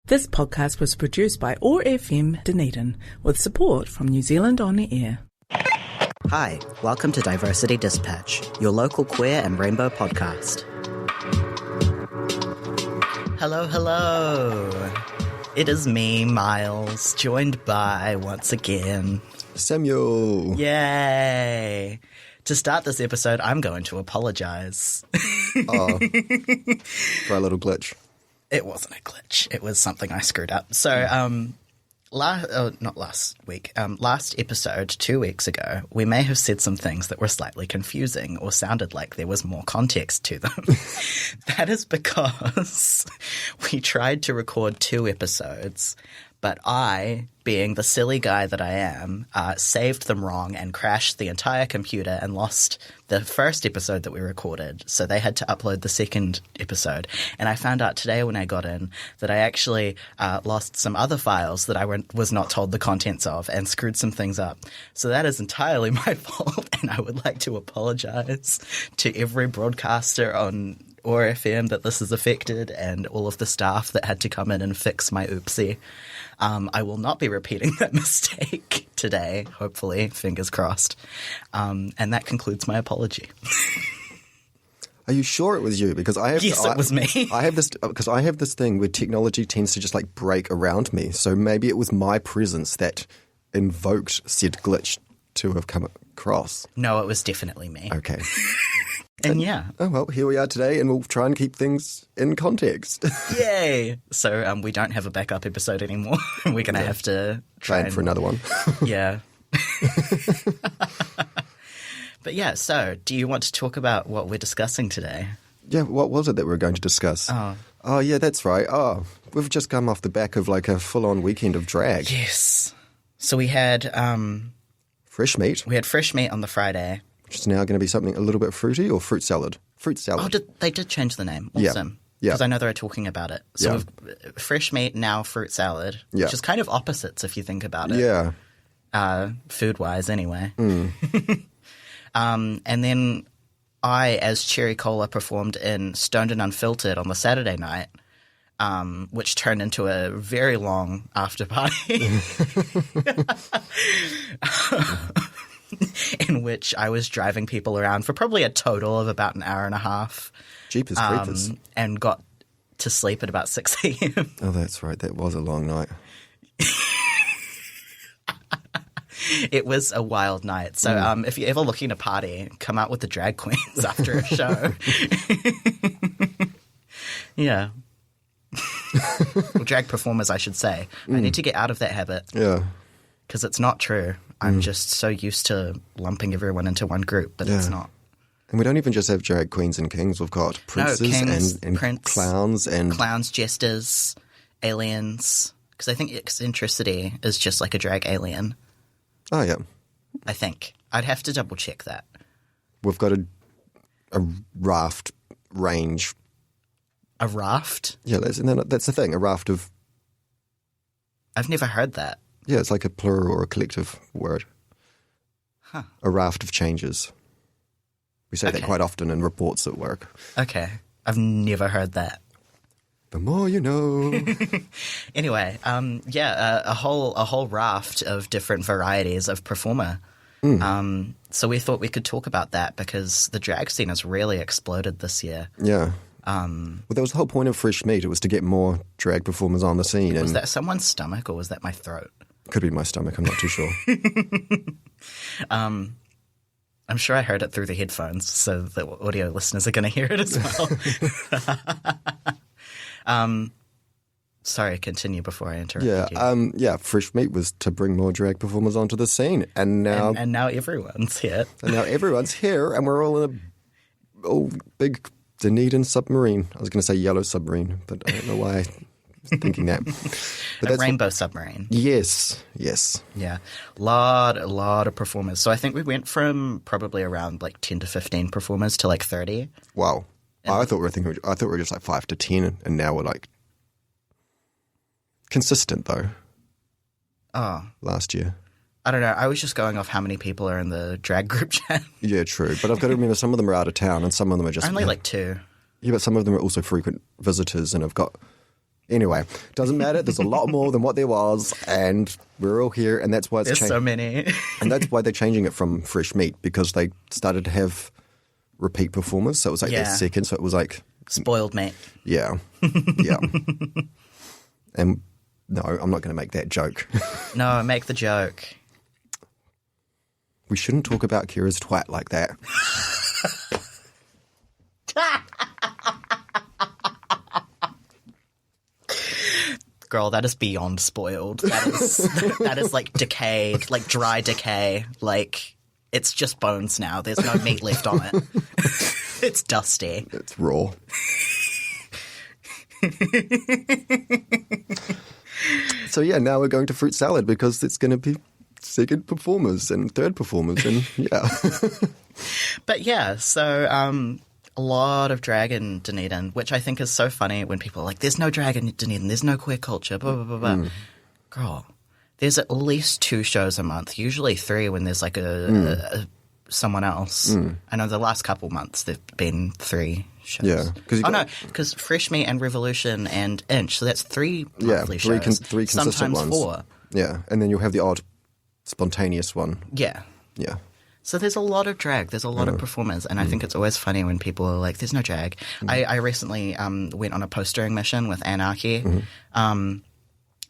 This podcast was produced by OAR FM Dunedin with support from New Zealand On Air. Hi, welcome to Diversity Dispatch, your local queer and rainbow podcast. Hello. It is me, Miles, joined by, once again, Samuel. Yay! To start this episode, I'm going to apologise. Oh, for a little glitch. It wasn't a glitch. It was something I screwed up. So, last episode, 2 weeks ago, we may have said some things that were slightly confusing or sounded like there was more context to them. That is because we tried to record 2 episodes, but I, being the silly guy that I am, saved them wrong and crashed the entire computer and lost the first episode that we recorded. So they had to upload the second episode. And I found out today when I got in that I actually lost some other files that I was not told the contents of and screwed some things up. So that is entirely my fault, and I would like to apologize to every broadcaster on OAR FM that this has affected and all of the staff that had to come in and fix my oopsie. I will not be repeating that mistake today, hopefully, fingers crossed. And that concludes my apology. Are you sure it was you? Because it was me. I have this thing where technology tends to just like break around me. So maybe it was my presence that invoked said glitch to have come across. No, it was definitely me. Okay. And yeah. Oh, well, here we are today, and we'll try and keep things in context. Yay! So we don't have a backup episode anymore. We're going to have to try for another one. Yeah. But yeah, so do you want to talk about what we're discussing today? Yeah, what was it that we were going to discuss? Oh, yeah, that's right. Oh, we've just come off the back of like a full-on weekend of drag. Yes. So we had fresh meat. We had fresh meat on the Friday. Which is now going to be something a little bit fruity, or fruit salad? Fruit salad. Oh, they did change the name. Awesome. Yeah. Because I know they were talking about it. So we've fresh meat, now fruit salad, which is kind of opposites if you think about it. Yeah. Food-wise, anyway. Mm. And then I, as Cherry Cola, performed in Stoned and Unfiltered on the Saturday night, which turned into a very long after party. In which I was driving people around for probably a total of about an hour and a half. Jeepers creepers. And got to sleep at about 6 a.m. Oh, that's right. That was a long night. It was a wild night. So if you're ever looking to party, come out with the drag queens after a show. Yeah. Well, drag performers, I should say. I need to get out of that habit. Yeah. Because it's not true. I'm just so used to lumping everyone into one group, but it's not. And we don't even just have drag queens and kings. We've got princes and clowns and... Clowns, jesters, aliens. Because I think eccentricity is just like a drag alien. Oh, yeah. I think. I'd have to double check that. We've got a raft range. A raft? Yeah, that's the thing. A raft of... I've never heard that. Yeah, it's like a plural or a collective word. Huh. A raft of changes. We say that quite often in reports at work. Okay. I've never heard that. The more you know. Anyway, a whole raft of different varieties of performer. So we thought we could talk about that because the drag scene has really exploded this year. Yeah. Well, that was the whole point of Fresh Meat. It was to get more drag performers on the scene. Was that someone's stomach or was that my throat? Could be my stomach. I'm not too sure. I'm sure I heard it through the headphones, so the audio listeners are going to hear it as well. Sorry, continue before I interrupt you. Fresh Meat was to bring more drag performers onto the scene, and now everyone's here. And now everyone's here, and we're all in a big Dunedin submarine. I was going to say yellow submarine, but I don't know why I was thinking that. But a rainbow submarine. Yes. Yeah. A lot of performers. So I think we went from probably around like 10 to 15 performers to like 30. Wow. I thought we were just like 5 to 10, and now we're like consistent though. Oh. Last year. I don't know. I was just going off how many people are in the drag group chat. Yeah, true. But I've got to remember some of them are out of town and some of them are just... Only like 2. Yeah, but some of them are also frequent visitors and have got Anyway, doesn't matter. There's a lot more than what there was, and we're all here, and that's why it's There's so many. And that's why they're changing it from fresh meat, because they started to have repeat performers. So it was like their second. So it was like spoiled meat. Yeah, yeah. And no, I'm not going to make that joke. No, make the joke. We shouldn't talk about Kira's twat like that. Girl, that is beyond spoiled. That is like decayed, like dry decay. Like it's just bones now. There's no meat left on it. It's dusty. It's raw. So yeah, now we're going to fruit salad because it's going to be second performers and third performers, and yeah. But yeah, so a lot of drag in Dunedin, which I think is so funny when people are like, "There's no drag in Dunedin. There's no queer culture." Blah blah blah blah. Girl, there's at least 2 shows a month, usually 3 when there's like someone else. I know the last couple months there've been 3 shows. Yeah, because Fresh Meat and Revolution and Inch, so that's 3 monthly three shows. three consistent sometimes ones. 4. Yeah, and then you'll have the odd spontaneous one. Yeah. Yeah. So there's a lot of drag. There's a lot of performers. And I think it's always funny when people are like, there's no drag. I recently went on a postering mission with Anarchy. And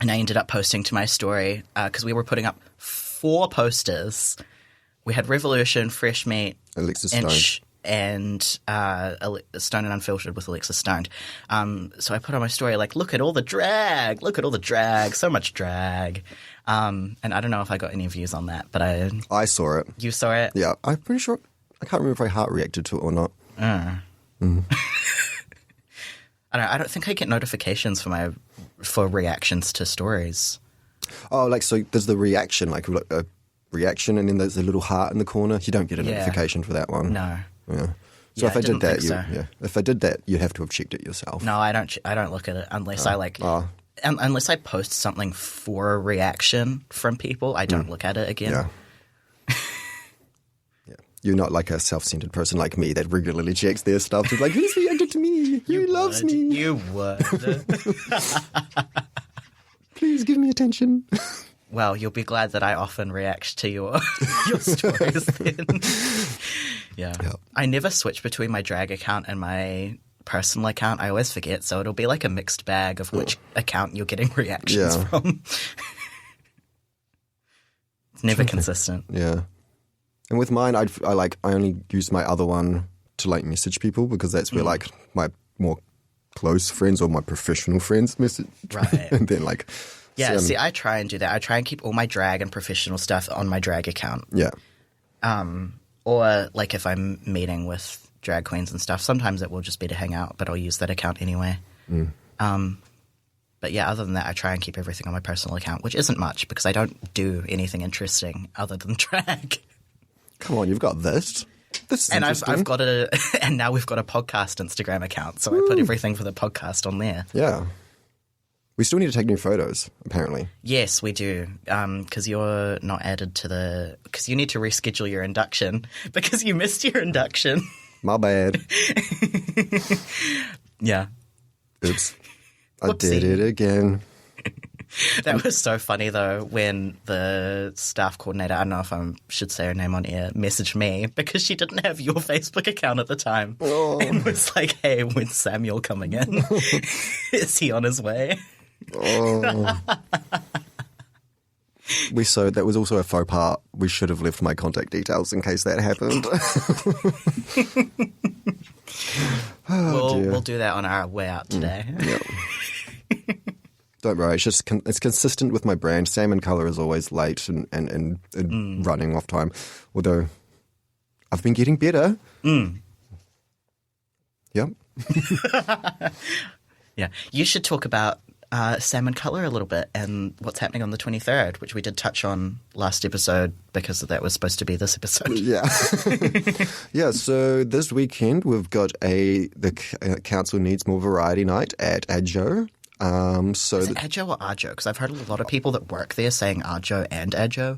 I ended up posting to my story because we were putting up 4 posters. We had Revolution, Fresh Meat, Alexis Inch, and Stone and Unfiltered with Alexis Stoned. So I put on my story like, look at all the drag. Look at all the drag. So much drag. And I don't know if I got any views on that, but I saw it. You saw it? Yeah, I'm pretty sure. I can't remember if I heart reacted to it or not. I don't think I get notifications for reactions to stories. Oh, like, so there's the reaction, like a reaction, and then there's a little heart in the corner. You don't get a notification for that one. No. Yeah. So if I did that, if I did that, you'd have to have checked it yourself. No, I don't look at it unless unless I post something for a reaction from people. I don't look at it again. Yeah. Yeah. You're not like a self-centered person like me that regularly checks their stuff. It's like, who's reacted to me? Who loves me? You would. Please give me attention. Well, you'll be glad that I often react to your stories then. Yeah. Yep. I never switch between my drag account and my personal account. I always forget, so it'll be like a mixed bag of which account you're getting reactions from. It's never consistent. Yeah. And with mine, I only use my other one to like message people because that's where like my more close friends or my professional friends message. Right. And then like... Yeah, see, I try and do that. I try and keep all my drag and professional stuff on my drag account. Yeah. Or like if I'm meeting with drag queens and stuff, sometimes it will just be to hang out, but I'll use that account anyway. But yeah, other than that, I try and keep everything on my personal account, which isn't much because I don't do anything interesting other than drag. Come on, you've got this. This is and I've got and now we've got a podcast Instagram account, so I put everything for the podcast on there. Yeah. We still need to take new photos, apparently. Yes, we do, because you're not added to because you need to reschedule your induction because you missed your induction. My bad. Yeah. Oops. I did it again. That was so funny, though, when the staff coordinator, I don't know if I should say her name on air, messaged me because she didn't have your Facebook account at the time and was like, hey, when's Samuel coming in? Is he on his way? Oh. That was also a faux pas. We should have left my contact details in case that happened. We'll do that on our way out today. Yep. Don't worry, it's consistent with my brand. Salmon Colour is always late and running off time. Although I've been getting better. Yep. Yeah. You should talk about Salmon Colour a little bit and what's happening on the 23rd, which we did touch on last episode because that was supposed to be this episode. Yeah. Yeah, so this weekend we've got the council needs more variety night at Adjo. Is it Adjo or Arjo? Because I've heard a lot of people that work there saying Arjo and Adjo.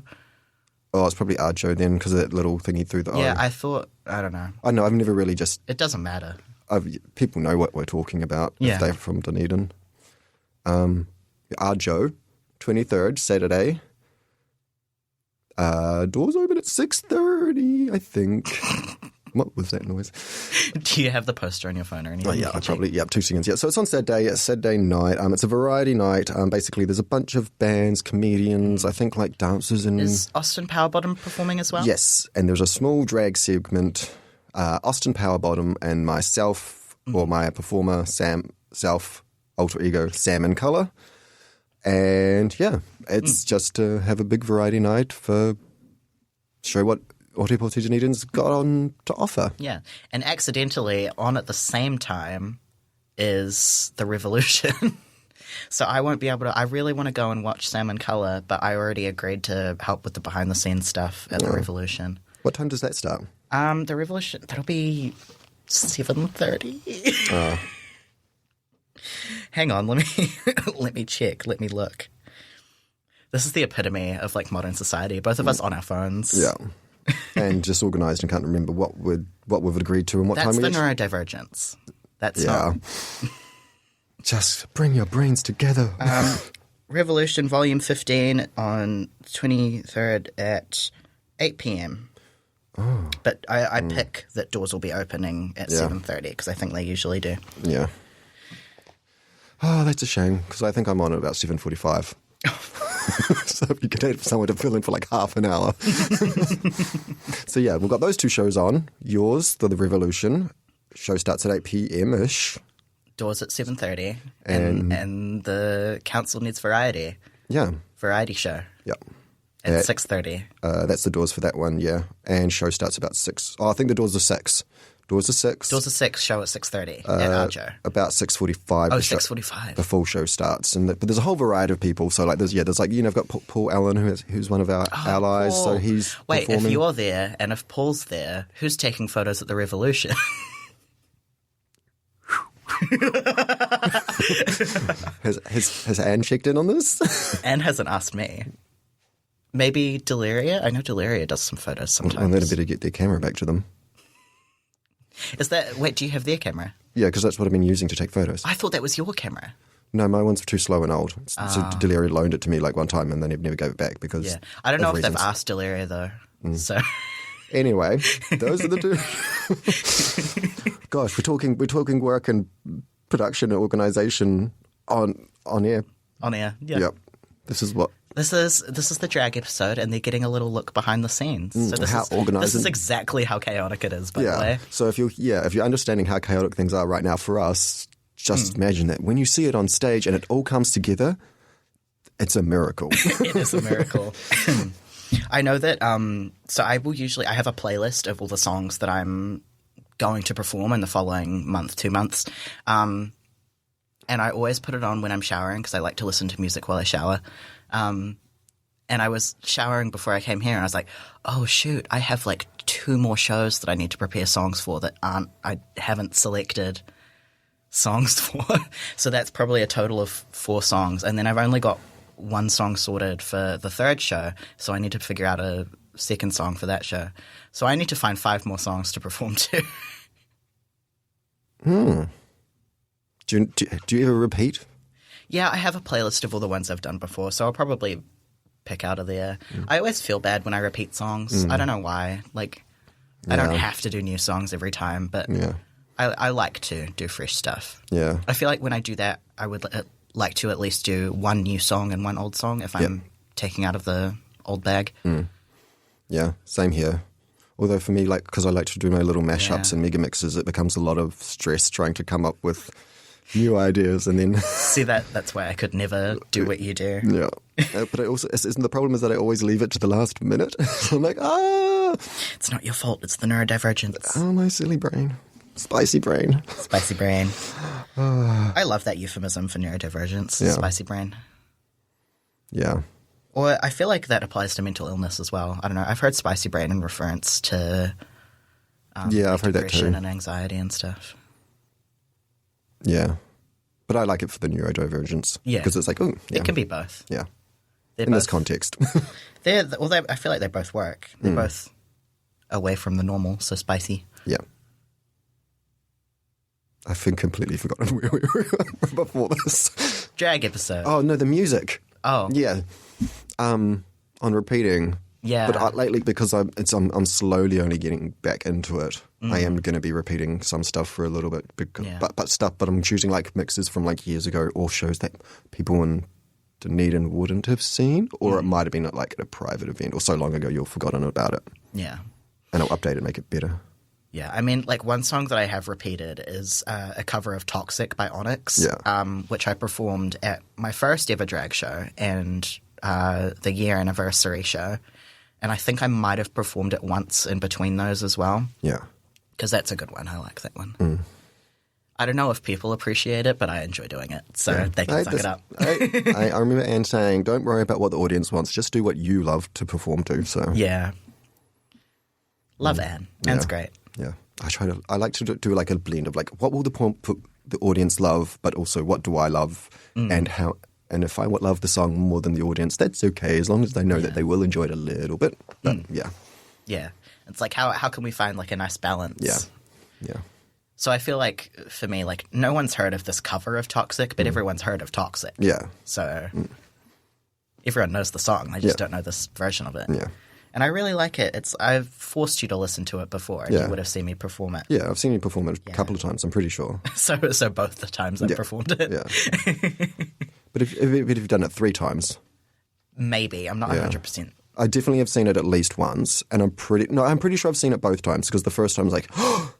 Oh, it's probably Arjo then because of that little thingy through the Yeah, O. I don't know. I know, I've never really just... It doesn't matter. People know what we're talking about if they're from Dunedin. Joe, 23rd, Saturday. Doors open at 6:30, I think. What was that noise? Do you have the poster on your phone or anything? Oh, yeah, probably. Yeah, 2 seconds. Yeah, so it's on Saturday. It's Saturday night. It's a variety night. Basically, there's a bunch of bands, comedians, I think like dancers and... Is Austin Powerbottom performing as well? Yes, and there's a small drag segment. Austin Powerbottom and myself, or my performer, self, alter ego, Sam in Colour. And yeah, it's just to have a big variety night for show what Ōtepoti Dunedin's got on to offer. Yeah, and accidentally on at the same time is the Revolution. So I won't be able to. I really want to go and watch Sam in Colour, but I already agreed to help with the behind the scenes stuff at the Revolution. What time does that start? The Revolution, that'll be 7:30. Hang on, let me check. Let me look. This is the epitome of like modern society. Both of us on our phones. Yeah, and organised and can't remember what we've agreed to and what That's time. That's the neurodivergence. That's not. Just bring your brains together. Revolution Volume 15 on 23rd at 8 p.m. Oh. But I pick that doors will be opening at 7:30 because I think they usually do. Yeah. Oh, that's a shame because I think I'm on at about 7:45. So you could have someone to fill in for like half an hour. So yeah, we've got those 2 shows on. Yours, the Revolution, show starts at 8 p.m.-ish. Doors at 7:30. And the council needs variety. Yeah. Variety show. Yeah. At 6:30. That's the doors for that one, yeah. And show starts about 6. Oh, I think the doors are 6. Doors are 6. Doors are 6, show at 6:30 at Arjo. About 6:45. Oh, 6:45. The full show starts. But there's a whole variety of people. So like there's like, I've got Paul Allen who's one of our allies. Paul. So he's Wait, performing. if you're there and if Paul's there, who's taking photos at the Revolution? Has Anne checked in on this? Anne hasn't asked me. Maybe Deliria? I know Deliria does some photos sometimes. I'm going to better get their camera back to them. Wait, do you have their camera? Yeah, because that's what I've been using to take photos. I thought that was your camera. No, my one's too slow and old. So Deliria loaned it to me like one time and then never gave it back because Yeah. I don't know if reasons. they've asked Deliria though. So Anyway, those are the 2. Gosh, we're talking work and production and organisation on air. on air. Yeah. Yep. This is what. This is the drag episode, and they're getting a little look behind the scenes. So this is exactly how chaotic it is, by the way. So if you're understanding how chaotic things are right now for us, just imagine that when you see it on stage and it all comes together, it's a miracle. It is a miracle. I know that. So I have a playlist of all the songs that I'm going to perform in the following month, 2 months. And I always put it on when I'm showering because I like to listen to music while I shower. And I was showering before I came here and I was like, oh shoot, I have like 2 more shows that I need to prepare songs for that I haven't selected songs for. So that's probably a total of 4 songs. And then I've only got 1 song sorted for the 3rd show. So I need to figure out a 2nd song for that show. So I need to find 5 more songs to perform to. Do you ever repeat? Yeah, I have a playlist of all the ones I've done before, so I'll probably pick out of there. I always feel bad when I repeat songs. I don't know why. Like, I don't have to do new songs every time, but I like to do fresh stuff. Yeah. I feel like when I do that, I would like to at least do 1 new song and 1 old song if I'm taking out of the old bag. Yeah, same here. Although for me, like, because I like to do my little mashups and mega mixes, it becomes a lot of stress trying to come up with new ideas and then... See, that's why I could never do what you do. Yeah. But I also, isn't the problem is that I always leave it to the last minute? So I'm like, It's not your fault. It's the neurodivergence. Oh, my silly brain. Spicy brain. Spicy brain. I love that euphemism for neurodivergence. Yeah. Spicy brain. Yeah. Or I feel like that applies to mental illness as well. I don't know. I've heard spicy brain in reference to I've heard that too. Depression and anxiety and stuff. Yeah. But I like it for the neurodivergence. Yeah. Because it's like, It can be both. Yeah. In this context. I feel like they both work. They're both away from the normal, so spicy. Yeah. I've completely forgotten where we were before this. Drag episode. Oh, no, the music. Oh. Yeah. On repeating. Yeah. But lately, because I'm slowly only getting back into it, I am going to be repeating some stuff for a little bit. Because, but I'm choosing like mixes from like years ago or shows that people in Dunedin wouldn't have seen, or it might have been at like at a private event or so long ago you've forgotten about it. Yeah. And I'll update it, make it better. Yeah, I mean, like one song that I have repeated is a cover of Toxic by Onyx, which I performed at my first ever drag show and the year anniversary show. And I think I might have performed it once in between those as well. Yeah. Because that's a good one. I like that one. I don't know if people appreciate it, but I enjoy doing it. So they can suck it up. I remember Anne saying, don't worry about what the audience wants. Just do what you love to perform to. So yeah. Love Anne. Anne's great. Yeah, I like to do like a blend of like what will the audience love, but also what do I love, and how. And if I love the song more than the audience, that's okay as long as they know that they will enjoy it a little bit. But yeah, it's like how can we find like a nice balance? Yeah. So I feel like for me, like no one's heard of this cover of Toxic, but everyone's heard of Toxic. Yeah. So everyone knows the song. They just don't know this version of it. Yeah. And I really like it. I've forced you to listen to it before, and you would have seen me perform it. Yeah, I've seen you perform it a couple of times, I'm pretty sure. So both the times I've performed it. Yeah. But if you've done it 3 times. Maybe. I'm not 100%. I definitely have seen it at least once, and I'm pretty sure I've seen it both times, because the first time I was like, oh,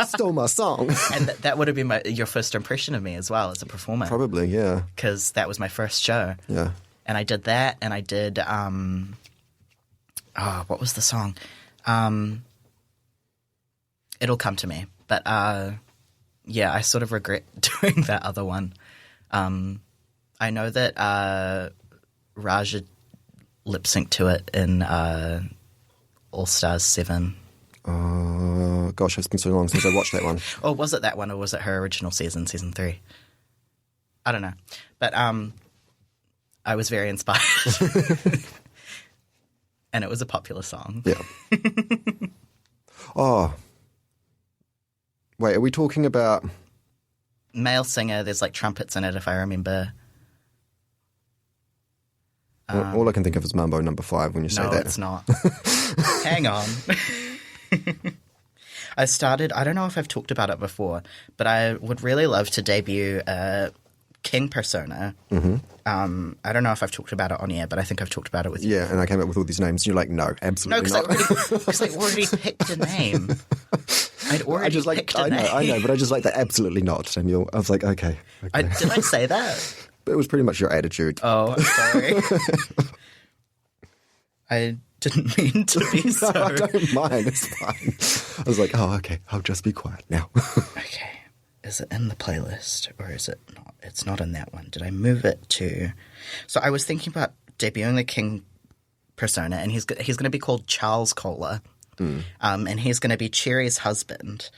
stole my song. And that would have been your first impression of me as well as a performer. Probably, yeah. Because that was my first show. Yeah. And I did that, and I did, what was the song? It'll Come to Me. But, I sort of regret doing that other one. I know that Raja lip-synced to it in All Stars 7. Oh, gosh, it's been so long since I watched that one. Or was it that one, or was it her original season 3? I don't know. But I was very inspired. And it was a popular song. Yeah. Oh. Wait, are we talking about... Male singer, there's like trumpets in it, if I remember. All I can think of is Mambo number 5 when you say that. No, it's not. Hang on. I don't know if I've talked about it before, but I would really love to debut a King persona. Mm-hmm. I don't know if I've talked about it on air, but I think I've talked about it with you. Yeah, and I came up with all these names, and you're like, no, absolutely not. No, because I already picked a name. I'd already picked a name. I know, but I just like that absolutely not. And I was like, okay. Did I say that? But it was pretty much your attitude. Oh, I'm sorry. I didn't mean to be so. No, I don't mind. It's fine. I was like, oh, okay. I'll just be quiet now. Okay. Is it in the playlist or is it not? It's not in that one. Did I move it to... So I was thinking about debuting the King persona, and he's going to be called Charles Kohler. And he's going to be Cherry's husband.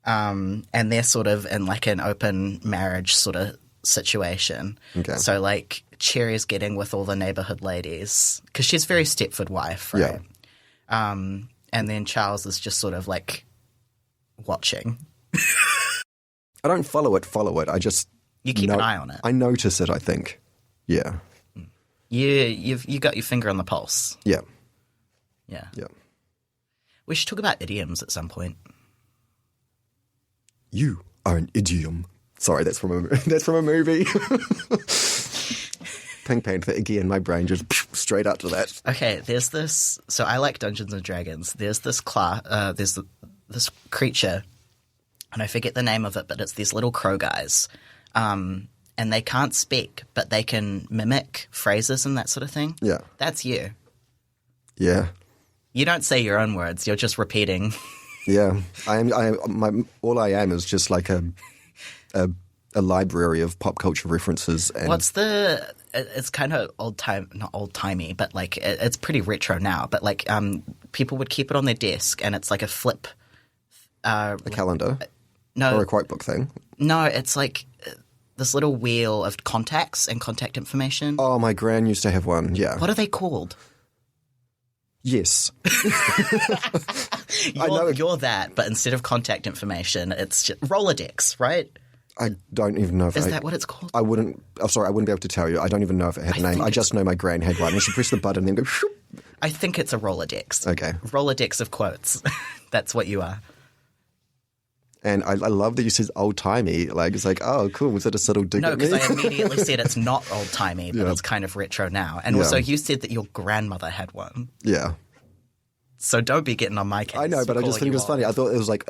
And they're sort of in like an open marriage sort of situation. Okay. So like Cherry's getting with all the neighborhood ladies because she's very Stepford wife, right? Yeah. And then Charles is just sort of like watching. I don't follow it. I just... You keep an eye on it. I notice it, I think. Yeah. You got your finger on the pulse. Yeah. Yeah. Yeah. We should talk about idioms at some point. You are an idiom. Sorry, that's from a movie. Pink Panther again. My brain just straight up to that. Okay, there's this. So I like Dungeons and Dragons. There's this class. This creature, and I forget the name of it, but it's these little crow guys, and they can't speak, but they can mimic phrases and that sort of thing. Yeah, that's you. Yeah. You don't say your own words. You're just repeating. Yeah, all I am is just like a library of pop culture references. And what's the? It's kind of not old timey, but like it's pretty retro now. But like people would keep it on their desk, and it's like a flip. A calendar, no, or a quote book thing. No, it's like this little wheel of contacts and contact information. Oh, my gran used to have one. Yeah. What are they called? Yes. I know. You're that, but instead of contact information, it's just Rolodex, right? I don't even know if Is that what it's called? I wouldn't be able to tell you. I don't even know if it had a name. I just know my gran had one. And she pressed the button and then go, shoop. I think it's a Rolodex. Okay. Rolodex of quotes. That's what you are. And I love that you said old-timey. Like, it's like, oh, cool. Was that a subtle dig No, at me? because I immediately said it's not old-timey, but it's kind of retro now. And also you said that your grandmother had one. Yeah. So don't be getting on my case. I know, but I just think it was funny. I thought there was like,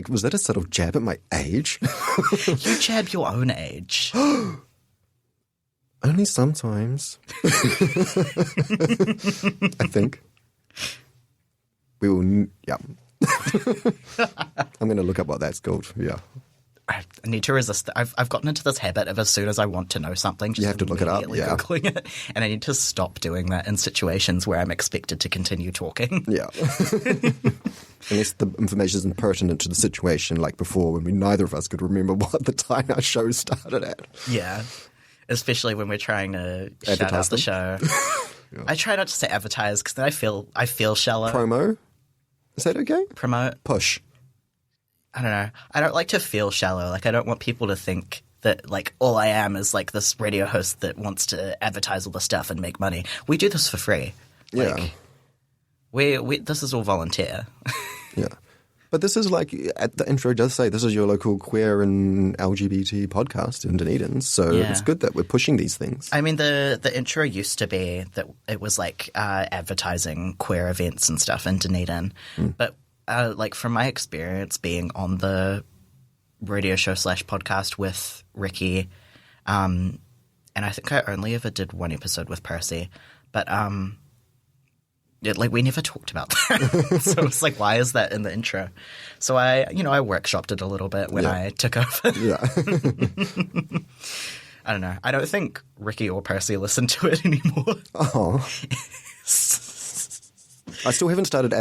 was that a subtle jab at my age? You jab your own age. Only sometimes. I think. We will, yeah. I'm going to look up what that's called. Yeah. I need to resist. I've gotten into this habit of as soon as I want to know something, just you have to look it up. Yeah. Googling it, and I need to stop doing that in situations where I'm expected to continue talking. Yeah. Unless the information isn't pertinent to the situation, like before when neither of us could remember what the time our show started at. Yeah. Especially when we're trying to shout out the show. Yeah. I try not to say advertise because then I feel shallow. Promo? Is that okay? Promote. Push. I don't know. I don't like to feel shallow. Like, I don't want people to think that, like, all I am is, like, this radio host that wants to advertise all the stuff and make money. We do this for free. Like, yeah. We this is all volunteer. Yeah. But this is like, at the intro does say, this is your local queer and LGBT podcast in Dunedin. So it's good that we're pushing these things. I mean, the intro used to be that it was like advertising queer events and stuff in Dunedin. But like from my experience being on the radio show / podcast with Ricky, and I think I only ever did one episode with Percy, but we never talked about that. So it's like, why is that in the intro? So I workshopped it a little bit when I took over. Yeah. I don't know. I don't think Ricky or Percy listen to it anymore. Oh. I still haven't started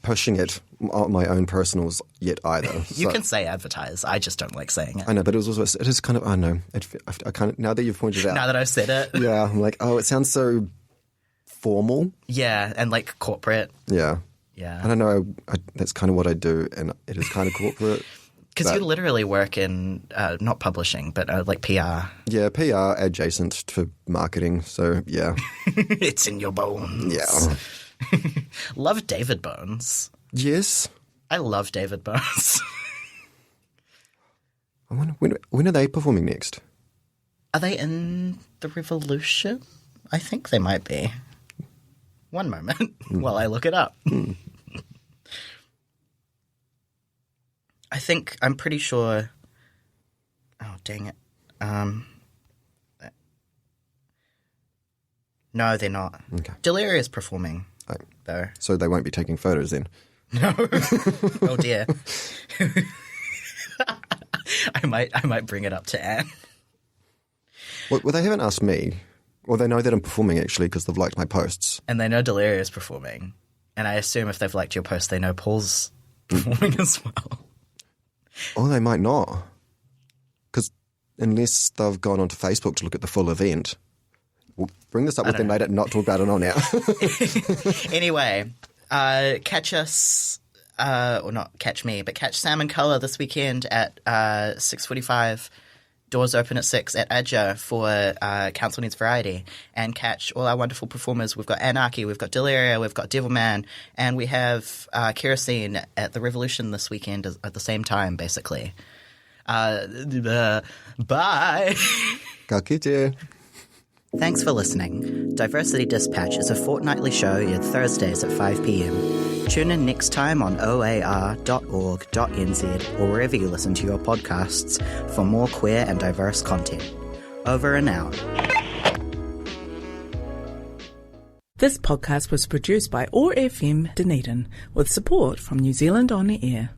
pushing it on my own personals yet either. You can say advertise. I just don't like saying it. I know, but it is kind of, I know. I kind of, now that you've pointed it out. Now that I've said it. Yeah, I'm like, oh, it sounds so formal. Yeah, and like corporate. Yeah. Yeah. I don't know. That's kind of what I do, and it is kind of corporate. Because you literally work in, not publishing, but like PR. Yeah, PR adjacent to marketing. So, yeah. It's in your bones. Yeah. Love David Bones. Yes. I love David Bones. I wonder, when are they performing next? Are they in the Revolution? I think they might be. One moment while I look it up. I'm pretty sure. Oh, dang it. No, they're not. Okay. Delirious performing, though. So they won't be taking photos then? No. Oh, dear. I might bring it up to Anne. Well, they haven't asked me. Well, they know that I'm performing, actually, because they've liked my posts. And they know Delirious performing. And I assume if they've liked your post, they know Paul's performing as well. Oh, they might not. Because unless they've gone onto Facebook to look at the full event. We'll bring this up with them later and not talk about it on air. Anyway, catch us, or not catch me, but catch Sam and Colour this weekend at 6:45. Doors open at 6 at Adja for Council Needs Variety. And catch all our wonderful performers. We've got Anarchy, we've got Deliria, we've got Devilman, and we have Kerosene at the Revolution this weekend at the same time, basically. Bye. Ka kite. Thanks for listening. Diversity Dispatch is a fortnightly show aired Thursdays at 5 p.m. Tune in next time on oar.org.nz or wherever you listen to your podcasts for more queer and diverse content. Over and out. This podcast was produced by OAR FM Dunedin with support from New Zealand On Air.